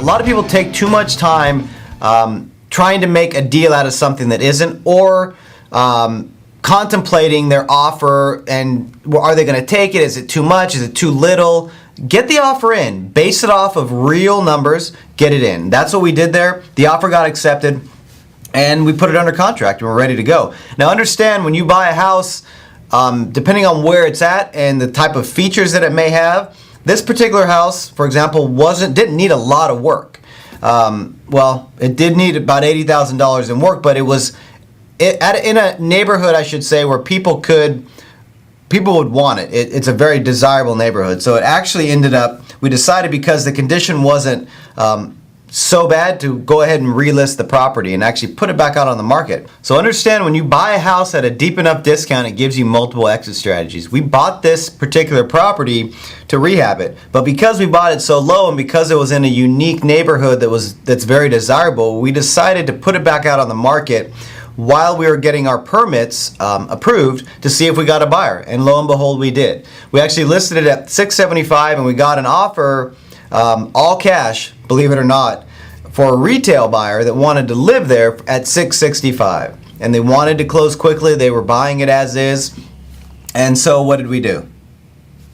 lot of people take too much time trying to make a deal out of something that isn't, or contemplating their offer and are they going to take it? Is it too much? Is it too little? Get the offer in. Base it off of real numbers. Get it in. That's what we did there. The offer got accepted and we put it under contract and we're ready to go. Now understand, when you buy a house, depending on where it's at and the type of features that it may have, this particular house, for example, didn't need a lot of work. Well, it did need about $80,000 in work, but it was in a neighborhood, I should say, where people would want it. It's a very desirable neighborhood. So it actually ended up, we decided, because the condition wasn't so bad, to go ahead and relist the property and actually put it back out on the market. So understand, when you buy a house at a deep enough discount, it gives you multiple exit strategies. We bought this particular property to rehab it, but because we bought it so low and because it was in a unique neighborhood that's very desirable, we decided to put it back out on the market while we were getting our permits approved to see if we got a buyer. And lo and behold, we did. We actually listed it at $675 and we got an offer, all cash, believe it or not, for a retail buyer that wanted to live there at $665. And they wanted to close quickly. They were buying it as is. And so what did we do?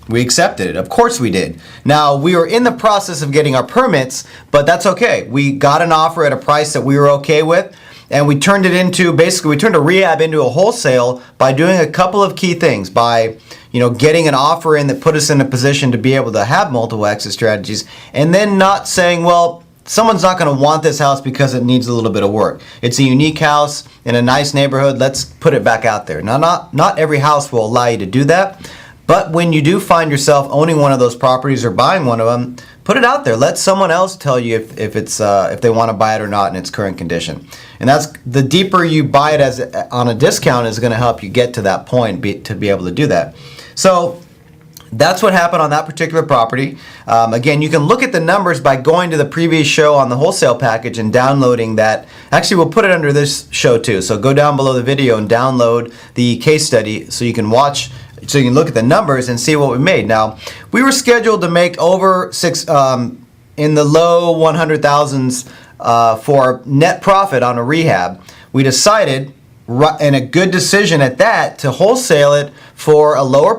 We accepted it. Of course we did. Now, we were in the process of getting our permits, but that's okay. We got an offer at a price that we were okay with. And we turned it into, basically, we turned a rehab into a wholesale by doing a couple of key things. By, getting an offer in that put us in a position to be able to have multiple exit strategies, and then not saying, well, someone's not going to want this house because it needs a little bit of work. It's a unique house in a nice neighborhood. Let's put it back out there. Now, not every house will allow you to do that. But when you do find yourself owning one of those properties or buying one of them, put it out there. Let someone else tell you if they want to buy it or not in its current condition. And that's, the deeper you buy it on a discount is going to help you get to that point to be able to do that. So that's what happened on that particular property. Again, you can look at the numbers by going to the previous show on the wholesale package and downloading that. Actually, we'll put it under this show too. So go down below the video and download the case study so you can watch. So you can look at the numbers and see what we made. Now, we were scheduled to make over in the low 100,000s for net profit on a rehab. We decided, and a good decision at that, to wholesale it for a lower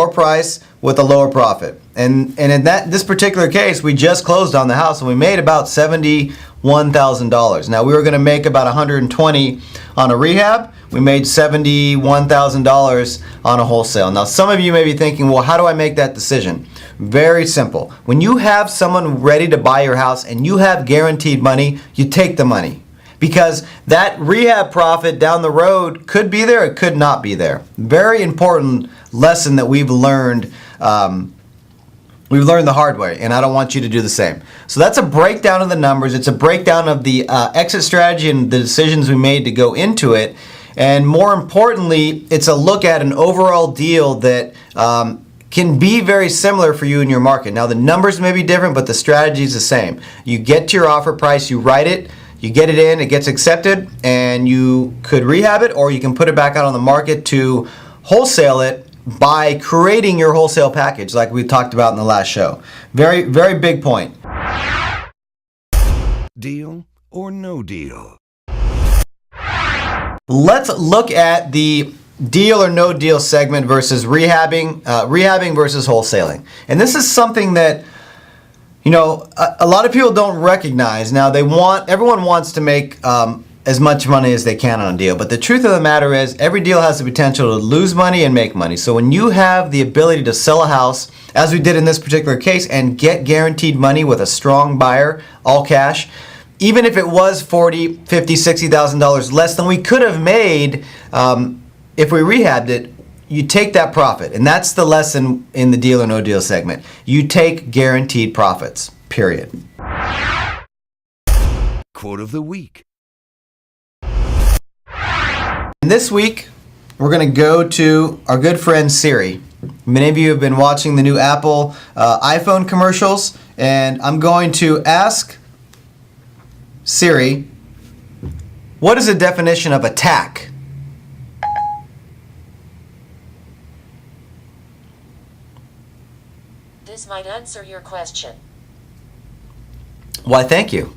price with a lower profit. And in this particular case, we just closed on the house and we made about $71,000. Now, we were going to make about $120 on a rehab. We made $71,000 on a wholesale. Now, some of you may be thinking, well, how do I make that decision? Very simple. When you have someone ready to buy your house and you have guaranteed money, you take the money. Because that rehab profit down the road could be there, it could not be there. Very important lesson that we've learned. We've learned the hard way, and I don't want you to do the same. So that's a breakdown of the numbers. It's a breakdown of the exit strategy and the decisions we made to go into it. And more importantly, it's a look at an overall deal that can be very similar for you in your market. Now, the numbers may be different, but the strategy is the same. You get to your offer price, you write it, you get it in, it gets accepted, and you could rehab it, or you can put it back out on the market to wholesale it by creating your wholesale package like we talked about in the last show. Very, very big point. Deal or no deal? Let's look at the deal or no deal segment versus rehabbing versus wholesaling. And this is something that, a lot of people don't recognize. Now, everyone wants to make as much money as they can on a deal. But the truth of the matter is, every deal has the potential to lose money and make money. So when you have the ability to sell a house, as we did in this particular case, and get guaranteed money with a strong buyer, all cash, even if it was $40,000, $50,000, $60,000 less than we could have made if we rehabbed it, you take that profit. And that's the lesson in the deal or no deal segment. You take guaranteed profits, period. Quote of the week. And this week, we're going to go to our good friend Siri. Many of you have been watching the new Apple iPhone commercials, and I'm going to ask Siri, what is the definition of attack? This might answer your question. Why, thank you.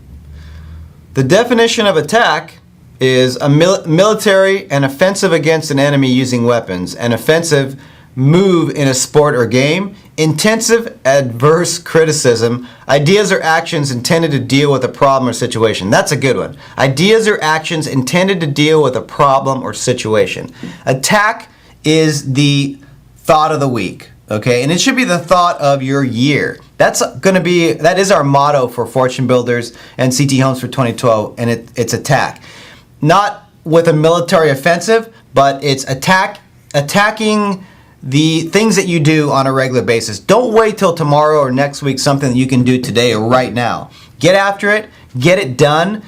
The definition of attack is a military and offensive against an enemy using weapons, an offensive move in a sport or game, intensive adverse criticism, ideas or actions intended to deal with a problem or situation. That's a good one. Ideas or actions intended to deal with a problem or situation. Attack is the thought of the week, okay? And it should be the thought of your year. That is our motto for Fortune Builders and CT Homes for 2012, and it's attack. Not with a military offensive, but it's attacking the things that you do on a regular basis. Don't wait till tomorrow or next week, something that you can do today or right now. Get after it, get it done,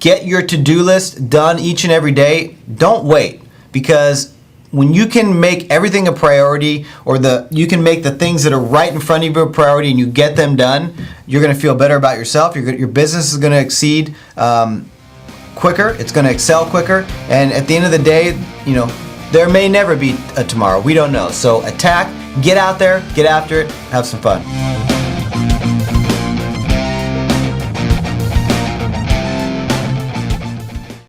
get your to-do list done each and every day. Don't wait, because when you can make everything a priority, or you can make the things that are right in front of you a priority and you get them done, you're going to feel better about yourself. Your business is going to exceed quicker. It's going to excel quicker. And at the end of the day, there may never be a tomorrow. We don't know. So attack, get out there, get after it, have some fun.